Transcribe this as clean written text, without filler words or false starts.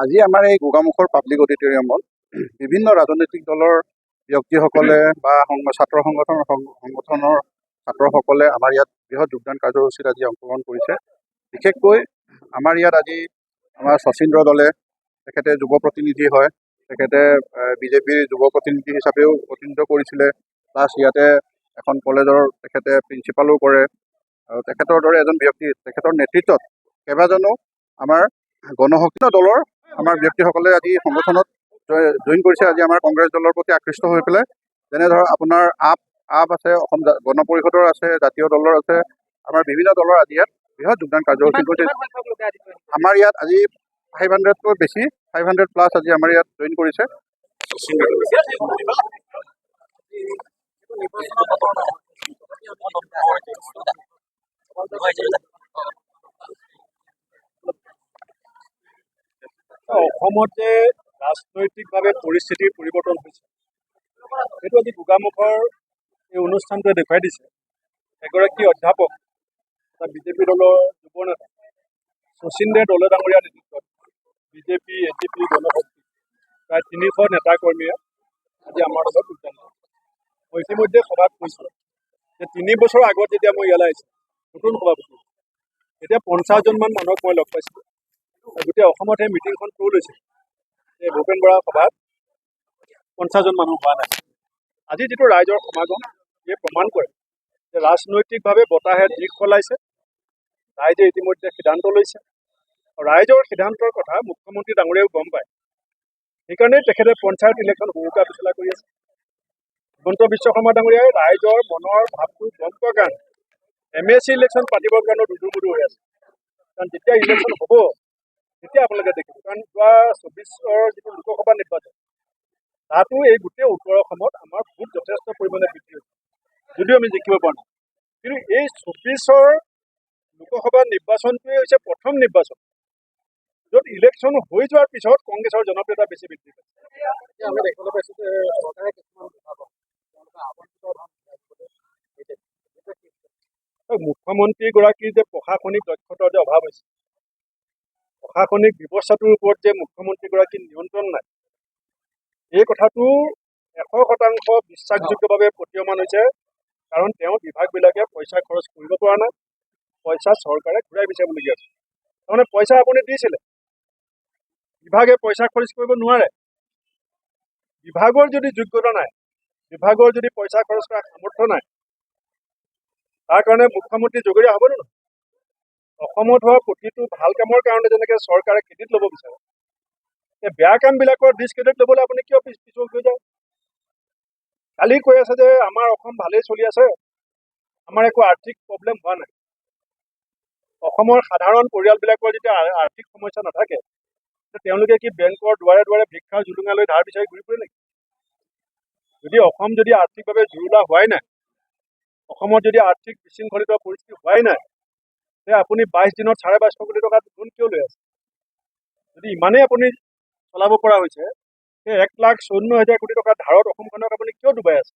আজি আমাৰ এই গোগামুখৰ পাব্লিক অডিটৰিয়ামত বিভিন্ন ৰাজনৈতিক দলৰ ব্যক্তিসকলে বা ছাত্ৰ সংগঠনৰ ছাত্ৰসকলে আমাৰ ইয়াত বৃহৎ যোগদান কাৰ্যসূচীত আজি অংশগ্ৰহণ কৰিছে। বিশেষকৈ আমাৰ ইয়াত আজি আমাৰ শচীন্দ্ৰ দলে, তেখেতে যুৱ প্ৰতিনিধি হয়, তেখেতে বিজেপিৰ যুৱ প্ৰতিনিধি হিচাপেও প্ৰতিনিধিত্ব কৰিছিলে, প্লাছ ইয়াতে এখন কলেজৰ তেখেতে প্ৰিন্সিপালো কৰে। আৰু তেখেতৰ দৰে এজন ব্যক্তি, তেখেতৰ নেতৃত্বত কেইবাজনো আমাৰ গণশক্তি দলৰ আমাৰ ব্যক্তিসকলে আজি সংগঠনত জইন কৰিছে। আজি আমাৰ কংগ্ৰেছ দলৰ প্ৰতি আকৃষ্ট হৈ পেলাই, যেনে ধৰক আপোনাৰ আপ আছে, অসম গণ পৰিষদৰ আছে, জাতীয় দলৰ আছে, আমাৰ বিভিন্ন দলৰ আজি ইয়াত বৃহৎ যোগদান কাৰ্যসূচী কৰিছে। আমাৰ ইয়াত আজি 500তকৈ বেছি, 500+ আজি আমাৰ ইয়াত জইন কৰিছে। অসমত যে ৰাজনৈতিকভাৱে পৰিস্থিতিৰ পৰিৱৰ্তন হৈছে, সেইটো আজি গোগামুখৰ এই অনুষ্ঠানটোৱে দেখুৱাই দিছে। এগৰাকী অধ্যাপক, বিজেপি দলৰ যুৱ নেতা শচীন্দ্ৰ দলে ডাঙৰীয়া নেতৃত্বত বিজেপি, এজিপি, গণশক্তি প্ৰায় 300 নেতাকৰ্মীয়ে আজি আমাৰ লগত যোগদান কৰিছে। মই ইতিমধ্যে সভাত কৈছোঁ যে 3 বছৰ আগত যেতিয়া মই ইয়ালৈ আহিছোঁ নতুন সভাপতি, তেতিয়া 50জনমান মানুহক মই লগ পাইছিলোঁ। গোটেই অসমত সেই মিটিংখন ট্ৰু লৈছিল। এই ভূপেন বৰা সভাত 50জন মানুহ হোৱা নাই। আজি যিটো ৰাইজৰ সমাগম, ইয়ে প্ৰমাণ কৰে যে ৰাজনৈতিকভাৱে বতাহে দিশ সলাইছে, ৰাইজে ইতিমধ্যে সিদ্ধান্ত লৈছে। ৰাইজৰ সিদ্ধান্তৰ কথা মুখ্যমন্ত্ৰী ডাঙৰীয়াও গম পায়। সেইকাৰণেই তেখেতে পঞ্চায়ত ইলেকশ্যন হুৰুকা পিছলা কৰি আছে। হিমন্ত বিশ্ব শৰ্মা ডাঙৰীয়াই ৰাইজৰ মনৰ ভাৱটো গম পোৱাৰ কাৰণে MSC ইলেকশ্যন পাতিবৰ কাৰণে দুধুৰ-মুধুৰ হৈ আছে। কাৰণ যেতিয়া ইলেকশ্যন হ'ব, তেতিয়া আপোনালোকে দেখিব। কাৰণ যোৱা 24ৰ যিটো লোকসভা নিৰ্বাচন, তাতো এই গোটেই উত্তৰ অসমত আমাৰ ভোট যথেষ্ট পৰিমাণে বৃদ্ধি হৈছে, যদিও আমি জিকিব পৰা নাই। কিন্তু এই 24ৰ লোকসভা নিৰ্বাচনটোৱে হৈছে প্ৰথম নিৰ্বাচন য'ত ইলেকশ্যন হৈ যোৱাৰ পিছত কংগ্ৰেছৰ জনপ্ৰিয়তা বেছি বৃদ্ধি পাইছে। আমি দেখিবলৈ পাইছোঁ যে চৰকাৰে কিছুমান মুখ্যমন্ত্ৰীগৰাকীৰ যে প্ৰশাসনিক দক্ষতাৰ যে অভাৱ হৈছে, প্ৰশাসনিক ব্যৱস্থাটোৰ ওপৰত যে মুখ্যমন্ত্ৰীগৰাকীৰ নিয়ন্ত্ৰণ নাই, এই কথাটো 100% বিশ্বাসযোগ্যভাৱে প্ৰতীয়মান হৈছে। কাৰণ তেওঁ বিভাগবিলাকে পইচা খৰচ কৰিব পৰা নাই, পইচা চৰকাৰে ঘূৰাই বিচাৰিবলগীয়া আছে। তাৰমানে পইচা আপুনি দিছিলে, বিভাগে পইচা খৰচ কৰিব নোৱাৰে। বিভাগৰ যদি যোগ্যতা নাই, বিভাগৰ যদি পইচা খৰচ কৰাৰ সামৰ্থ্য নাই, তাৰ কাৰণে মুখ্যমন্ত্ৰী জগৰীয়া হ'ব নহয়। অসমত হোৱা প্ৰতিটো ভাল কামৰ কাৰণে যেনেকৈ চৰকাৰে ক্ৰেডিট ল'ব বিচাৰে, এই বেয়া কামবিলাকৰ ডিছক্ৰেডিট ল'বলৈ আপুনি কিয় পিছুৱাই গৈ যায়? কালি কৈ আছে যে আমাৰ অসম ভালেই চলি আছে, আমাৰ একো আৰ্থিক প্ৰব্লেম হোৱা নাই। অসমৰ সাধাৰণ পৰিয়ালবিলাকৰ যেতিয়া আৰ্থিক সমস্যা নাথাকে, তেওঁলোকে কি বেংকৰ দুৱাৰে দুৱাৰে ভিক্ষাৰ জুলুঙা লৈ ধাৰ বিচাৰি ঘূৰি ফুৰে নেকি? যদি অসম যদি আৰ্থিকভাৱে জুৰুলা হোৱাই নাই, অসমত যদি আৰ্থিক বিশৃংখলিত পৰিস্থিতি হোৱাই নাই, তে আপুনি 22 দিনত 22.5 কোটি টকা লোন কিয় লৈ আছে? যদি ইমানেই আপুনি চলাব পৰা হৈছে, সেই 1,54,000 কোটি টকা ধাৰত অসমখনক আপুনি কিয় ডুবাই আছে?